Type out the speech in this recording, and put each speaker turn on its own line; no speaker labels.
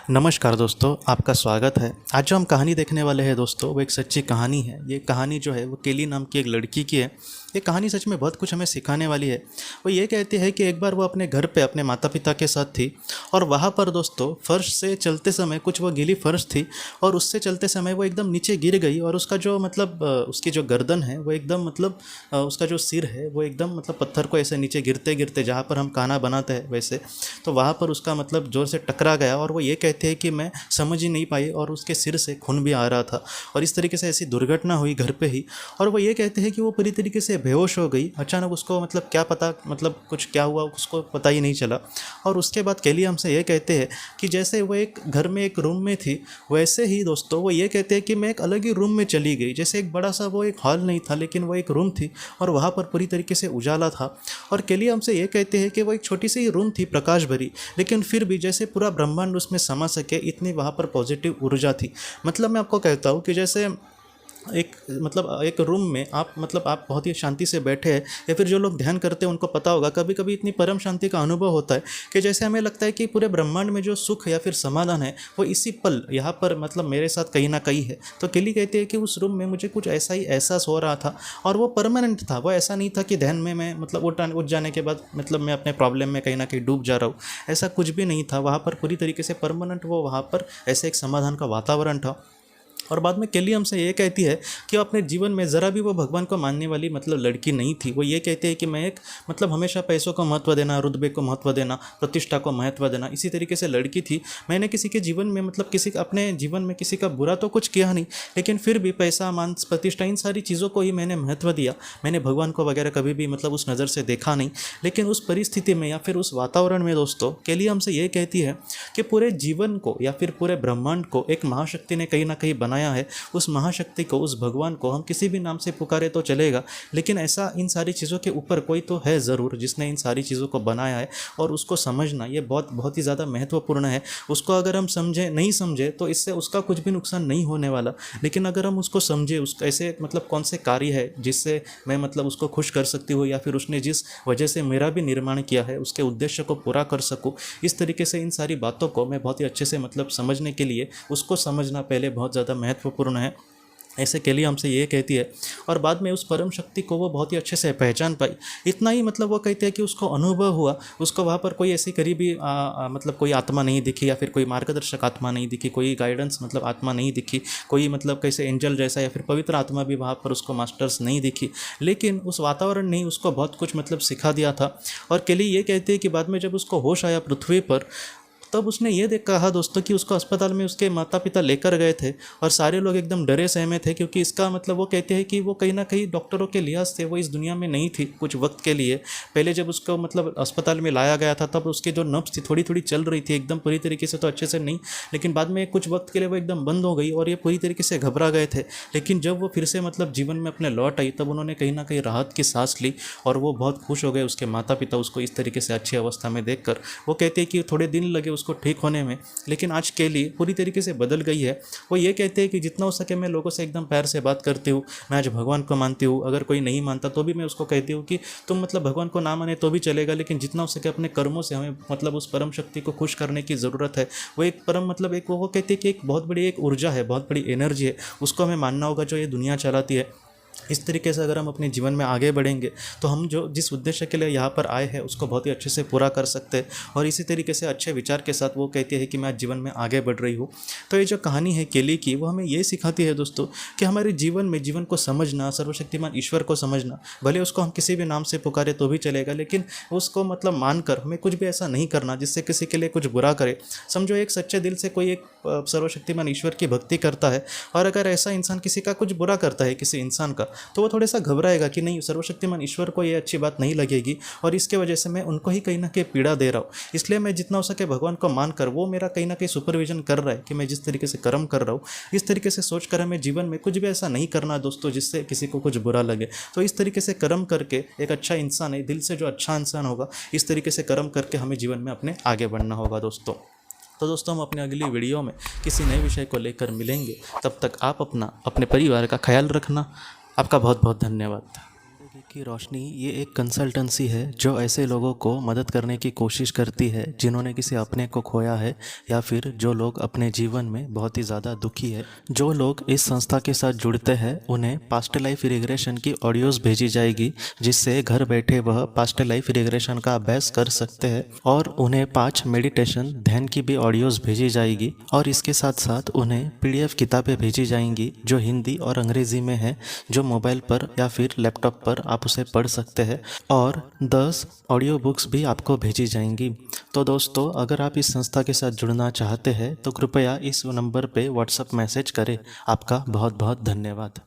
नमस्कार दोस्तों, आपका स्वागत है। आज जो हम कहानी देखने वाले हैं दोस्तों, वो एक सच्ची कहानी है। ये कहानी जो है वो केली नाम की एक लड़की की है। ये कहानी सच में बहुत कुछ हमें सिखाने वाली है। वो ये कहती है कि एक बार वो अपने घर पे अपने माता पिता के साथ थी और वहाँ पर दोस्तों फर्श से चलते समय कुछ वो गीली फर्श थी और उससे चलते समय वो एकदम नीचे गिर गई और उसका जो उसकी जो गर्दन है वो एकदम उसका जो सिर है वो एकदम पत्थर को ऐसे नीचे गिरते गिरते जहाँ पर हम खाना बनाते हैं वैसे, तो वहाँ पर उसका ज़ोर से टकरा गया और वो ये कहते हैं कि मैं समझ ही नहीं पाई और उसके सिर से खून भी आ रहा था और इस तरीके से ऐसी दुर्घटना हुई घर पे ही। और वो ये कहते हैं कि वो पूरी तरीके से बेहोश हो गई अचानक। उसको क्या पता कुछ क्या हुआ उसको पता ही नहीं चला। और उसके बाद केली हमसे ये कहते हैं कि जैसे वो एक घर में एक रूम में थी, वैसे ही दोस्तों वो ये कहते हैं कि मैं एक अलग ही रूम में चली गई। जैसे एक बड़ा सा वो एक हॉल नहीं था लेकिन वो एक रूम थी और वहाँ पर पूरी तरीके से उजाला था। और केली हमसे ये कहते हैं कि वो एक छोटी सी ही रूम थी प्रकाश भरी, लेकिन फिर भी जैसे पूरा ब्रह्मांड उसमें समा सके इतनी वहाँ पर पॉजिटिव ऊर्जा थी। मैं आपको कहता हूँ कि जैसे एक रूम में आप बहुत ही शांति से बैठे हैं या फिर जो लोग ध्यान करते हैं उनको पता होगा कभी कभी इतनी परम शांति का अनुभव होता है कि जैसे हमें लगता है कि पूरे ब्रह्मांड में जो सुख या फिर समाधान है वो इसी पल यहाँ पर मेरे साथ कहीं ना कहीं है। तो केली कहती है कि उस रूम में मुझे कुछ ऐसा ही एहसास हो रहा था और वो परमानेंट था। वो ऐसा नहीं था कि ध्यान में मैं उठ जाने के बाद मैं अपने प्रॉब्लम में कहीं ना कहीं डूब जा रहा हूँ। ऐसा कुछ भी नहीं था। वहाँ पर पूरी तरीके से परमानेंट वो वहाँ पर ऐसे एक समाधान का वातावरण था। और बाद में केली हमसे ये कहती है कि वो अपने जीवन में ज़रा भी वो भगवान को मानने वाली लड़की नहीं थी। वो ये कहते हैं कि मैं एक हमेशा पैसों को महत्व देना, रुतबे को महत्व देना, प्रतिष्ठा को महत्व देना, इसी तरीके से लड़की थी। मैंने किसी के जीवन में अपने जीवन में किसी का बुरा तो कुछ किया नहीं, लेकिन फिर भी पैसा, मान, प्रतिष्ठा, इन सारी चीज़ों को ही मैंने महत्व दिया। मैंने भगवान को वगैरह कभी भी उस नज़र से देखा नहीं। लेकिन उस परिस्थिति में या फिर उस वातावरण में दोस्तों केली हमसे ये कहती है कि पूरे जीवन को या फिर पूरे ब्रह्मांड को एक महाशक्ति ने कहीं ना कहीं बनाया है। उस महाशक्ति को, उस भगवान को हम किसी भी नाम से पुकारे तो चलेगा, लेकिन ऐसा इन सारी चीज़ों के ऊपर कोई तो है ज़रूर जिसने इन सारी चीज़ों को बनाया है। और उसको समझना ये बहुत बहुत ही ज़्यादा महत्वपूर्ण है। उसको अगर हम नहीं समझे तो इससे उसका कुछ भी नुकसान नहीं होने वाला। लेकिन अगर हम उसको समझे, उसका ऐसे कौन से कार्य है जिससे मैं उसको खुश कर सकती हूँ या फिर उसने जिस वजह से मेरा भी निर्माण किया है उसके उद्देश्य को पूरा कर सकूँ, इस तरीके से इन सारी बातों को मैं बहुत ही अच्छे से समझने के लिए उसको समझना पहले बहुत ज़्यादा महत्वपूर्ण है। ऐसे केली हमसे ये कहती है। और बाद में उस परम शक्ति को वो बहुत ही अच्छे से पहचान पाई। इतना ही वो कहते हैं कि उसको अनुभव हुआ। उसको वहाँ पर कोई ऐसी करीबी कोई आत्मा नहीं दिखी या फिर कोई मार्गदर्शक आत्मा नहीं दिखी, कोई गाइडेंस आत्मा नहीं दिखी, कोई कैसे एंजल जैसा या फिर पवित्र आत्मा भी वहाँ पर उसको मास्टर्स नहीं दिखी। लेकिन उस वातावरण ने उसको बहुत कुछ सिखा दिया था। और केली ये कहते हैं कि बाद में जब उसको होश आया पृथ्वी पर, तब उसने ये कहा दोस्तों कि उसको अस्पताल में उसके माता पिता लेकर गए थे और सारे लोग एकदम डरे सहमे थे, क्योंकि इसका वो कहते हैं कि वो कहीं ना कहीं डॉक्टरों के लिहाज से वो इस दुनिया में नहीं थी कुछ वक्त के लिए। पहले जब उसको अस्पताल में लाया गया था तब उसकी जो नब्ज थी थोड़ी थोड़ी चल रही थी, एकदम पूरी तरीके से तो अच्छे से नहीं, लेकिन बाद में कुछ वक्त के लिए वो एकदम बंद हो गई और ये पूरी तरीके से घबरा गए थे। लेकिन जब वो फिर से जीवन में अपने लौट आई तब उन्होंने कहीं ना कहीं राहत की सांस ली और वो बहुत खुश हो गए उसके माता पिता उसको इस तरीके से अच्छी अवस्था में देखकर। वो कहते हैं कि थोड़े दिन लगे उसको ठीक होने में, लेकिन आज केली पूरी तरीके से बदल गई है। वो ये कहते हैं कि जितना हो सके मैं लोगों से एकदम प्यार से बात करती हूँ। मैं आज भगवान को मानती हूँ। अगर कोई नहीं मानता तो भी मैं उसको कहती हूँ कि तुम भगवान को ना माने तो भी चलेगा, लेकिन जितना हो सके अपने कर्मों से हमें उस परम शक्ति को खुश करने की ज़रूरत है। वो एक परम एक वो कहते हैं कि एक बहुत बड़ी एक ऊर्जा है, बहुत बड़ी एनर्जी है, उसको हमें मानना होगा जो ये दुनिया चलाती है। इस तरीके से अगर हम अपने जीवन में आगे बढ़ेंगे तो हम जिस उद्देश्य के लिए यहाँ पर आए हैं उसको बहुत ही अच्छे से पूरा कर सकते हैं। और इसी तरीके से अच्छे विचार के साथ वो कहती है कि मैं आज जीवन में आगे बढ़ रही हूँ। तो ये जो कहानी है केली की, वो हमें ये सिखाती है दोस्तों कि हमारे जीवन को समझना, सर्वशक्तिमान ईश्वर को समझना, भले उसको हम किसी भी नाम से पुकारे तो भी चलेगा, लेकिन उसको मानकर हमें कुछ भी ऐसा नहीं करना जिससे किसी के लिए कुछ बुरा करे। समझो एक सच्चे दिल से कोई एक सर्वशक्तिमान ईश्वर की भक्ति करता है और अगर ऐसा इंसान किसी का कुछ बुरा करता है किसी इंसान का, तो वो थोड़ा सा घबराएगा कि नहीं, सर्वशक्तिमान ईश्वर को ये अच्छी बात नहीं लगेगी और इसके वजह से मैं उनको ही कहीं ना कहीं पीड़ा दे रहा हूँ। इसलिए मैं जितना हो सके भगवान को मानकर, वो मेरा कहीं ना कहीं सुपरविजन कर रहा है कि मैं जिस तरीके से कर्म कर रहा हूँ, इस तरीके से सोचकर हमें जीवन में कुछ भी ऐसा नहीं करना दोस्तों जिससे किसी को कुछ बुरा लगे। तो इस तरीके से कर्म करके एक अच्छा इंसान है, दिल से जो अच्छा इंसान होगा, इस तरीके से कर्म करके हमें जीवन में अपने आगे बढ़ना होगा दोस्तों। तो दोस्तों हम अपने अगली वीडियो में किसी नए विषय को लेकर मिलेंगे। तब तक आप अपने परिवार का ख्याल रखना। आपका बहुत बहुत धन्यवाद। की रोशनी ये एक कंसल्टेंसी है जो ऐसे लोगों को मदद करने की कोशिश करती है जिन्होंने किसी अपने को खोया है या फिर जो लोग अपने जीवन में बहुत ही ज़्यादा दुखी है। जो लोग इस संस्था के साथ जुड़ते हैं उन्हें पास्ट लाइफ रिग्रेशन की ऑडियोज़ भेजी जाएगी, जिससे घर बैठे वह पास्ट लाइफ रिग्रेशन का अभ्यास कर सकते हैं। और उन्हें 5 मेडिटेशन ध्यान की भी ऑडियोज़ भेजी जाएगी और इसके साथ साथ उन्हें PDF किताबें भेजी जाएंगी जो हिंदी और अंग्रेज़ी में है, जो मोबाइल पर या फिर लैपटॉप पर आप उसे पढ़ सकते हैं। और 10 ऑडियो बुक्स भी आपको भेजी जाएंगी। तो दोस्तों, अगर आप इस संस्था के साथ जुड़ना चाहते हैं तो कृपया इस नंबर पे व्हाट्सएप मैसेज करें। आपका बहुत बहुत धन्यवाद।